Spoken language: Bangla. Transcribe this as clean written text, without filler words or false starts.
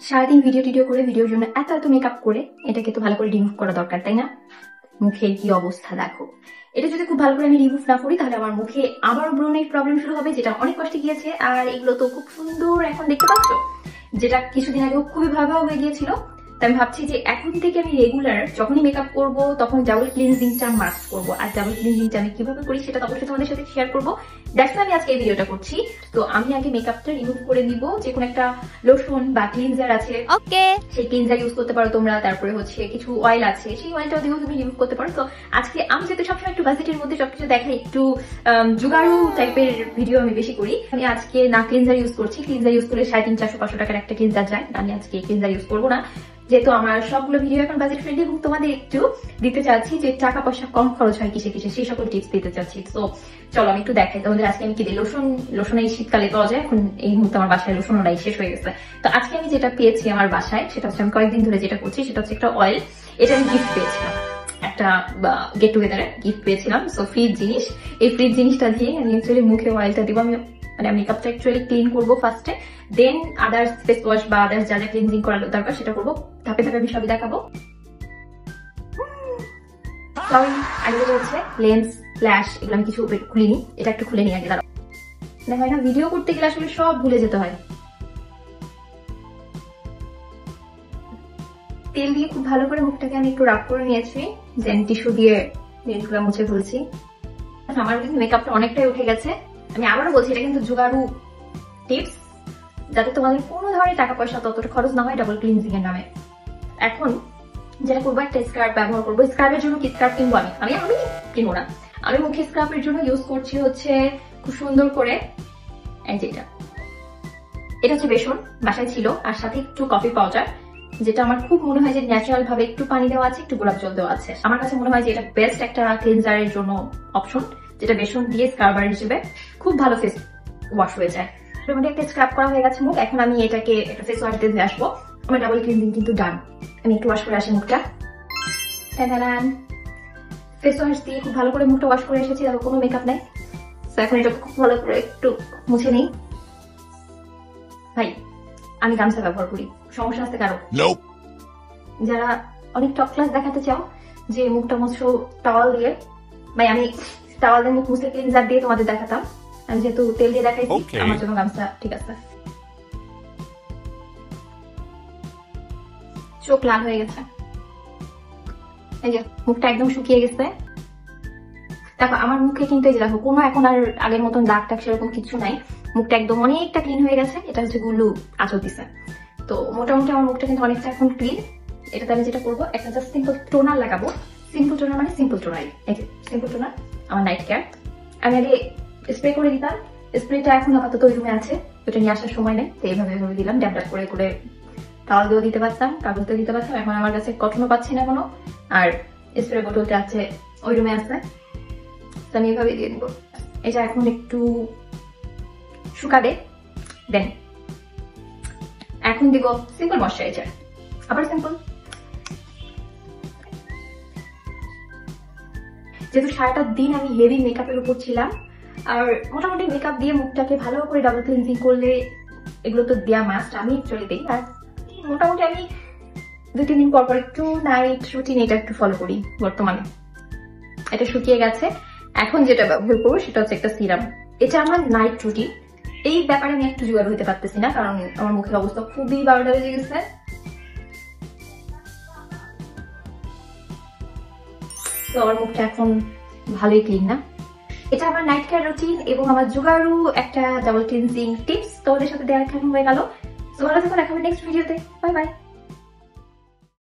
সারাদিন ভিডিও করে ভিডিওর জন্য এত মেকআপ করে এটাকে তো ভালো করে রিমুভ করা দরকার, তাই না? মুখের কি অবস্থা দেখো। এটা যদি খুব ভালো করে আমি রিমুভ না করি তাহলে আমার মুখে আবার ব্রণের প্রবলেম শুরু হবে, যেটা অনেক কষ্টে গিয়েছে। আর এগুলো তো খুব সুন্দর এখন দেখতে পাচ্ছ, যেটা কিছুদিন আগেও খুবই ভয়াবহ হয়ে গিয়েছিল। তাই আমি ভাবছি যে এখন থেকে আমি রেগুলার যখনই মেকআপ করব তখন ডাবল ক্লিনজিংটা মাস্ট করব। আর ডাবল ক্লিনজিংটা আমি কিভাবে করি সেটা অবশ্যই তোমাদের সাথে শেয়ার করবো। দেখো আমি আজকে এই ভিডিওটা করছি। তো আমি আগে মেকআপটা রিমুভ করে নিব। যে কোনো একটা লোশন বা ক্লিনজার আছে, ওকে, সেই ক্লিনজার ইউজ করতে পারো তোমরা। তারপরে হচ্ছে কিছু অয়েল আছে, সেই অয়েলটাও দিয়েও তুমি রিমুভ করতে পারো। তো আজকে আমি যেহেতু সবসময় একটু বাজেটের মধ্যে সবকিছু দেখাই, একটু জুগাড়ু টাইপের ভিডিও আমি বেশি করি। আমি আজকে না ক্লিনজার ইউজ করছি। ক্লিনজার ইউজ করলে 350-400 টাকার একটা ক্লিনজার যায়। আমি আজকে ক্লিনজার ইউজ করবো না, যেহেতু আমার সবগুলো ভিডিও এখন বাজেট ফ্রেন্ডলি এবং তোমাদের একটু দিতে চাচ্ছি যে টাকা পয়সা কম খরচ হয় কিসে সেই সকল টিপস দিতে চাচ্ছি। তো চলো আমি একটু দেখাই তোমাদের আজকে আমি কি দিই। লোশন এই শীতকালে পাওয়া যায়, এখন এই মুহূর্তে আমার বাসায় লোশন ওরাই শেষ হয়ে গেছে। তো আজকে আমি যেটা পেয়েছি আমার বাসায় সেটা হচ্ছে, আমি কয়েকদিন ধরে যেটা করছি সেটা হচ্ছে একটা অয়েল। এটা আমি গিফট পেয়েছিলাম, একটা গেট টুগেদারে গিফট পেয়েছিলাম। সো ফ্রি জিনিস, এই ফ্রি জিনিসটা দিয়ে আমি অ্যাকচুয়ালি মুখে অয়েলটা দিব। আমি মানে মেকআপটা অ্যাকচুয়ালি ক্লিন করবো ফার্স্টে, দেন আদার্স ফেস ওয়াশ বা আদার্স যা যা ক্লিনজিং করার দরকার সেটা করবো। ধাপে ধাপে আমি সবই দেখাবো। আগে হচ্ছে লেন্স, ফ্ল্যাশ, এগুলো আমি কিছু খুলিনি। এটা একটু খুলে নিয়ে আগে দাঁড়াও। দেখো না, ভিডিও করতে গেলে আসলে সব ভুলে যেতে হয়। তেল দিয়ে খুব ভালো করে মুখটাকে আমি একটু রাব করে নিয়েছি, দেন টিস্যু দিয়ে লেন্সগুলো মুছে ফেলছি। আমার কিন্তু মেকআপটা অনেকটাই উঠে গেছে। আমি আবারও বলছি, এটা কিন্তু জোগাড়ু টিপস, যাতে তোমাদের কোনো ধরনের টাকা পয়সা ততটা খরচ না হয় ডাবল ক্লিনজিং এর নামে। এখন যেটা করবো, একটা স্ক্রাব ব্যবহার করবো। স্ক্রাবের জন্য কি স্ক্রাব কিনবো আমি কিনবো না। আমি মুখে স্ক্রাবের জন্য ইউজ করছি হচ্ছে খুব সুন্দর করে এই যে এটা হচ্ছে বেসন, বাসায় ছিল, আর সাথে একটু কফি পাউডার, যেটা আমার খুব মনে হয় যে ন্যাচারাল ভাবে একটু পানি দেওয়া আছে, একটু গোলাপ জল দেওয়া আছে। আমার কাছে মনে হয় যে এটা বেস্ট একটা ক্লিনজারের জন্য অপশন, যেটা বেসন দিয়ে স্ক্রাবার হিসেবে খুব ভালো ফেস ওয়াশ হয়ে যায়। মোটামুটি একটা স্ক্রাব করা হয়ে গেছে মুখ। এখন আমি এটাকে একটা ফেস ওয়াশ দিয়ে আসবো। আমার ডাবল ক্লিনজিং কিন্তু ডান। আমি একটু ওয়াশ করে আসি মুখটা। ফেস ওয়াশ দিয়ে খুব ভালো করে মুখটা ওয়াশ করে এসেছি, তারপর কোনো মেকআপ নাই। এখন এটা খুব ভালো করে একটু মুছে নিই। ভাই আমি গামছা ব্যবহার করি, সমস্যা আছে কারো? যারা অনেক টপ ক্লাস দেখাতে চাও যে মুখটা মুছো টাওয়াল দিয়ে, ভাই আমি টাওয়াল দিয়ে মুখ মুছে ক্লিনজার দিয়ে তোমাদের দেখাতাম। আমি যেহেতু তেল দিয়ে দেখাইছি, আমার জন্য গামছা ঠিক আছে। চোখ লাল হয়ে গেছে, এই যে মুখটা একদম শুকিয়ে গেছে। দেখো আমার মুখে কিন্তু এই যে দেখো কোনো এখন আর আগের মতন দাগ টাগ সেরকম কিছু নাই। মুখটা একদম অনেকটা ক্লিন হয়ে গেছে। এটা হচ্ছে গুলু আঁচল দিছে। তো মোটামুটি আমার মুখটা কিন্তু অনেকটা এখন ক্লিন। এটাতে আমি যেটা করবো, একটা জাস্ট সিম্পল টোনার লাগাবো। সিম্পল টোনার মানে সিম্পল টোনার, এই যে সিম্পল টোনার আমার নাইট কেয়ার। আমি আগে স্প্রে করে দিতাম, স্প্রেটা এখন আপাতত ওই রুমে আছে, ওটা নিয়ে আসার সময় নেই। তো এইভাবে দিলাম, ড্যাব ড্যাব করে টাওয়াল দিয়েও দিতে পারতাম, কাগজ দিয়ে দিতে পারতাম। এখন আমার কাছে কটনও পাচ্ছি না কোনো, আর স্প্রে বোতলটা আছে ওই রুমে আছে। তো আমি এভাবে দিয়ে দিব। এটা এখন একটু শুকাবে, দেন এখন দিব সিম্পল ময়শ্চারাইজার, আবার সিম্পল। যেহেতু সারাটা দিন আমি হেভি মেকআপের উপর ছিলাম, আর মোটামুটি মেকআপ দিয়ে মুখটাকে ভালো করে ডাবল ক্লিনজিং করলে এগুলো তো দেওয়া মাস্ট, আমি চলে দিই। আর মোটামুটি আমি 2-3 দিন পর একটু নাইট রুটিন এটা একটু ফলো করি বর্তমানে। এটা শুকিয়ে গেছে। এখন যেটা ব্যবহার করবো সেটা হচ্ছে একটা সিরাম। এটা আমার নাইট রুটিন। এই ব্যাপারে আমি একটু জোগাড় হতে পারতেছি না, কারণ আমার মুখের অবস্থা খুবই 12টা বেজে গেছে। তো আমার মুখটা এখন ভালোই ক্লিন না। এটা আমার নাইট কেয়ার রুটিন এবং আমার জোগাড়ু একটা ডাবল ক্লিনজিং টিপস তোমাদের সাথে দেওয়ার হয়ে গেল। তো ভালো থাকো, দেখা হবে নেক্সট ভিডিওতে। Bye bye.